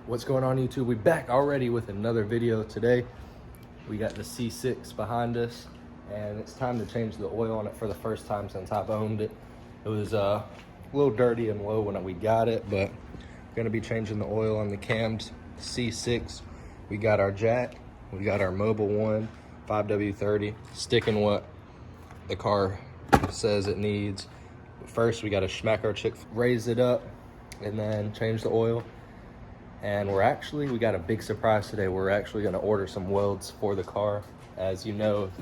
What's going on, YouTube? We back already with another video today. We got the C6 behind us and it's time to change the oil on it for the first time since I've owned it. It was a little dirty and low when we got it, but we're gonna be changing the oil on the cams. C6, we got our jack, we got our Mobile One 5W30, sticking what the car says it needs. But first we gotta smack our chick, raise it up, and then change the oil. And we got a big surprise today. We're actually gonna order some welds for the car. As you know, if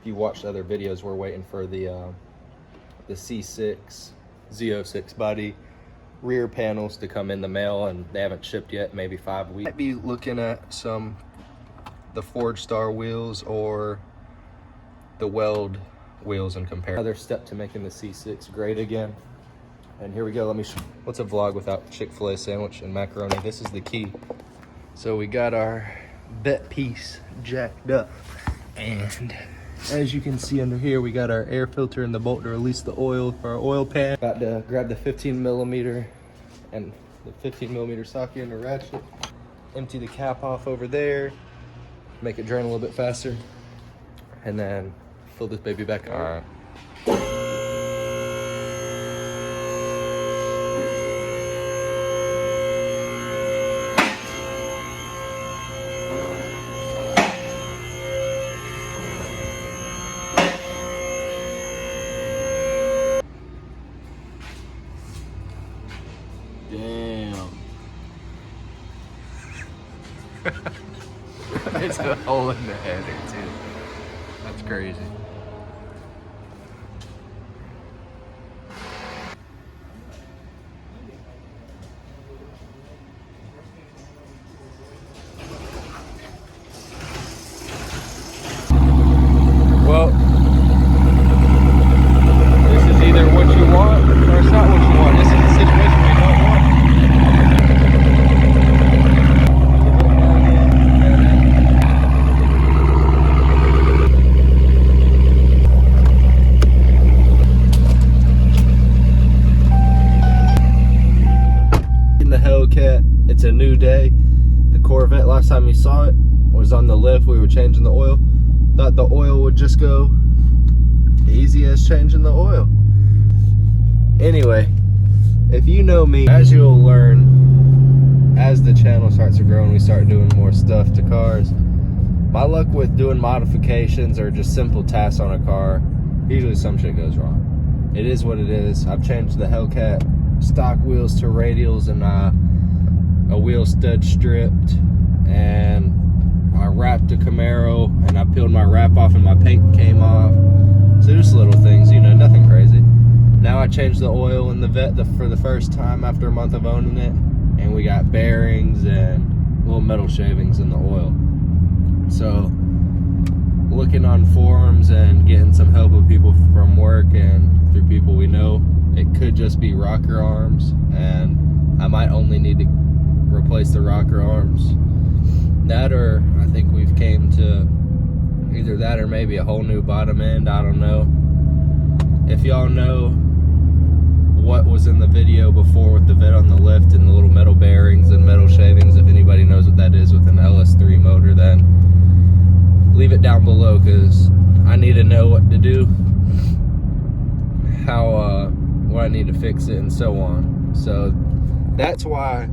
you watched other videos, we're waiting for the C6 Z06 body rear panels to come in the mail, and they haven't shipped yet, maybe 5 weeks. Might be looking at the Forge Star wheels or the weld wheels and compare. Another step to making the C6 great again. And here we go, what's a vlog without Chick-fil-A sandwich and macaroni? This is the key. So we got our bet piece jacked up. And as you can see under here, we got our air filter and the bolt to release the oil for our oil pan. About to grab the 15mm and the 15mm socket and the ratchet. Empty the cap off over there. Make it drain a little bit faster. And then fill this baby back up. All right. Damn. There's a hole in the header too. That's crazy. Well, this is either what you want or it's not what you want. This is the situation we don't want. In the Hellcat, it's a new day. The Corvette, last time you saw it, was on the lift. We were changing the oil. Thought the oil would just go easy as changing the oil. Anyway, if you know me, as you'll learn, as the channel starts to grow and we start doing more stuff to cars, my luck with doing modifications or just simple tasks on a car, usually some shit goes wrong. It is what it is. I've changed the Hellcat stock wheels to radials and a wheel stud stripped, and I wrapped a Camaro and I peeled my wrap off and my paint came off. So just little things, you know, nothing crazy. Now I changed the oil in the Vette for the first time after a month of owning it, and we got bearings and little metal shavings in the oil. So looking on forums and getting some help with people from work and through people we know, it could just be rocker arms, and I might only need to replace the rocker arms. That, or I think we've came to either that or maybe a whole new bottom end. I don't know. If y'all know what was in the video before with the Vette on the lift and the little metal bearings and metal shavings, if anybody knows what that is with an LS3 motor, then leave it down below, because I need to know what to do, what I need to fix it, and so on. So that's why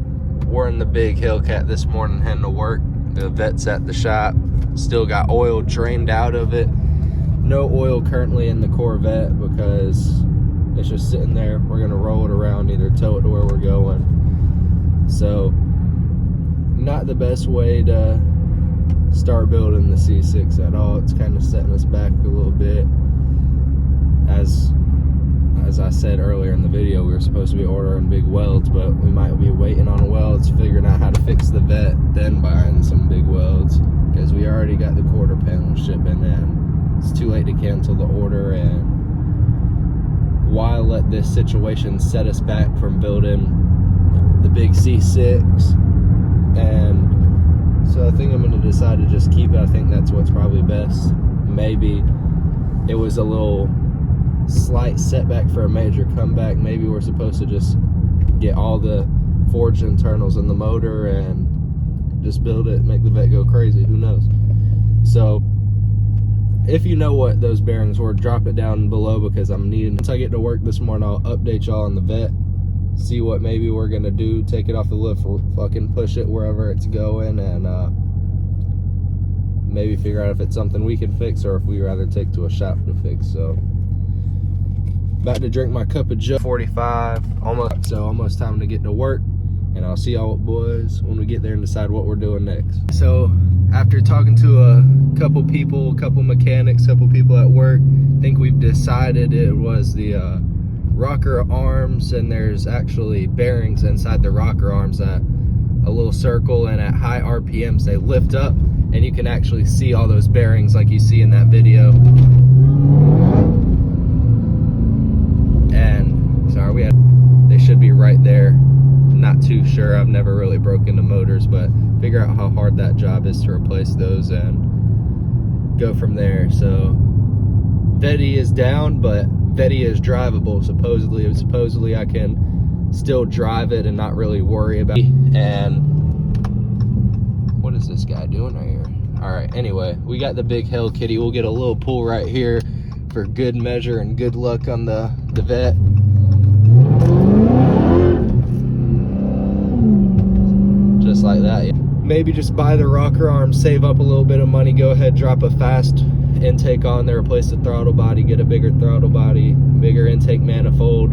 we're in the big Hellcat this morning heading to work. The Vette's at the shop, still got oil drained out of it. No oil currently in the Corvette because it's just sitting there. We're gonna roll it around, either tow it to where we're going. So not the best way to start building the C6 at all. It's kind of setting us back a little bit. As I said earlier in the video, we were supposed to be ordering big welds, but we might be waiting on welds, figuring out how to fix the Vette, then buying some big welds, because we already got the quarter panel shipping and it's too late to cancel the order. And why let this situation set us back from building the big C6? And so I think I'm going to decide to just keep it. I think that's what's probably best. Maybe it was a little slight setback for a major comeback. Maybe we're supposed to just get all the forged internals in the motor and just build it, make the vet go crazy, who knows. So if you know what those bearings were, drop it down below, because I'm needing, once I get to work this morning, I'll update y'all on the vet, see what maybe we're gonna do, take it off the lift, or fucking push it wherever it's going, and maybe figure out if it's something we can fix or if we rather take to a shop to fix. So about to drink my cup of joe. 45, almost time to get to work, and I'll see y'all boys when we get there and decide what we're doing next. So after talking to a couple people, a couple mechanics, a couple people at work, I think we've decided it was the rocker arms, and there's actually bearings inside the rocker arms at a little circle, and at high RPMs they lift up, and you can actually see all those bearings like you see in that video. And sorry, they should be right there. Not too sure, I've never really broken the motors, but figure out how hard that job is to replace those and go from there. So Vetti is down, but Vetti is drivable. Supposedly I can still drive it and not really worry about it. And what is this guy doing right here? All right, anyway, we got the big Hell Kitty. We'll get a little pull right here for good measure and good luck on the vet. Just like that, yeah. Maybe just buy the rocker arm, save up a little bit of money, go ahead, drop a fast intake on there, replace the throttle body, get a bigger throttle body, bigger intake manifold.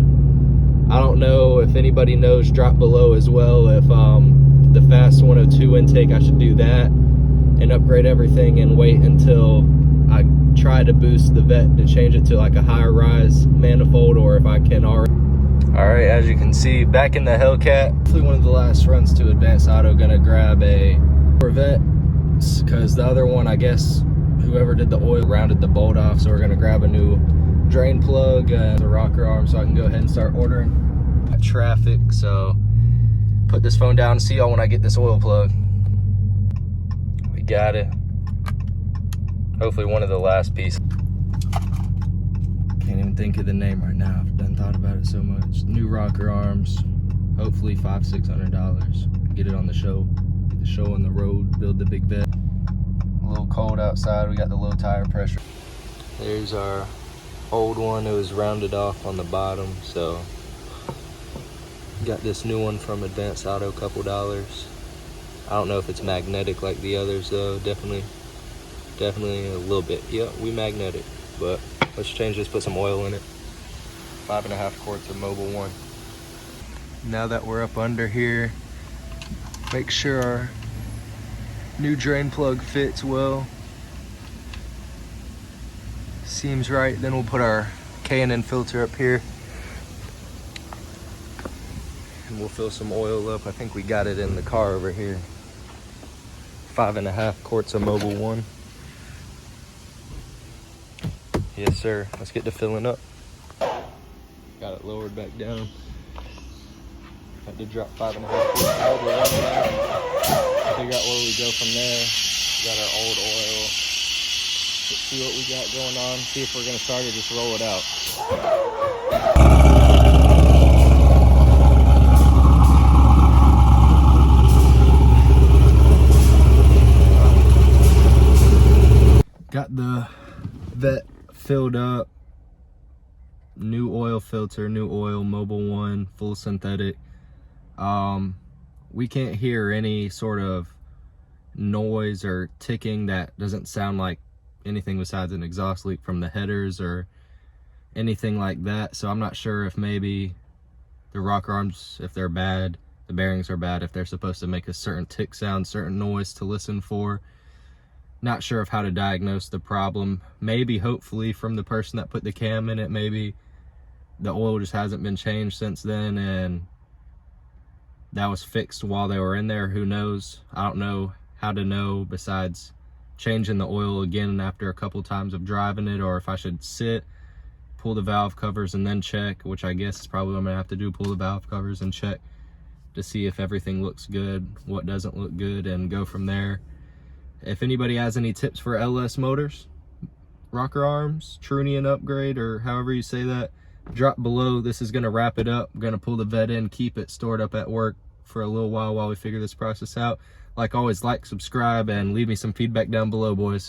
I don't know if anybody knows, drop below as well, if the fast 102 intake, I should do that and upgrade everything and wait until I try to boost the vet to change it to like a higher rise manifold, or if I can already. All right, as you can see, back in the Hellcat. Hopefully one of the last runs to Advanced Auto, gonna grab a Corvette, because the other one, I guess whoever did the oil rounded the bolt off, so we're gonna grab a new drain plug and a rocker arm so I can go ahead and start ordering. Got traffic, so put this phone down and see y'all when I get this oil plug. We got it. Hopefully one of the last pieces. Can't even think of the name right now. I've done thought about it so much. New rocker arms, hopefully $500–600. Get it on the show, get the show on the road, build the big vet. A little cold outside, we got the low tire pressure. There's our old one, it was rounded off on the bottom, so got this new one from Advanced Auto, couple dollars. I don't know if it's magnetic like the others though. Definitely a little bit. Yeah, we magnetic, but let's change this, put some oil in it. 5.5 quarts of Mobil 1. Now that we're up under here, make sure our new drain plug fits well. Seems right. Then we'll put our K&N filter up here. And we'll fill some oil up. I think we got it in the car over here. 5.5 quarts of Mobil 1. Yes, sir. Let's get to filling up. Got it lowered back down. Had to drop 5.5 quarts of Mobil 1 down. Figure out where we go from there. Got our old oil. Let's see what we got going on. See if we're gonna start or just roll it out. Got the vet filled up, new oil filter, new oil, Mobil 1, full synthetic. We can't hear any sort of noise or ticking that doesn't sound like anything besides an exhaust leak from the headers or anything like that. So I'm not sure if maybe the rocker arms, if they're bad, the bearings are bad, if they're supposed to make a certain tick sound, certain noise to listen for. Not sure of how to diagnose the problem. Maybe, hopefully, from the person that put the cam in it, maybe the oil just hasn't been changed since then and that was fixed while they were in there. Who knows? I don't know how to know besides changing the oil again after a couple times of driving it, or if I should sit, pull the valve covers and then check, which I guess is probably what I'm gonna have to do, pull the valve covers and check to see if everything looks good, what doesn't look good, and go from there. If anybody has any tips for LS motors, rocker arms, Trunian upgrade, or however you say that, drop below. This is gonna wrap it up. I'm gonna pull the vet in, keep it stored up at work for a little while we figure this process out. Like always, like, subscribe, and leave me some feedback down below, boys.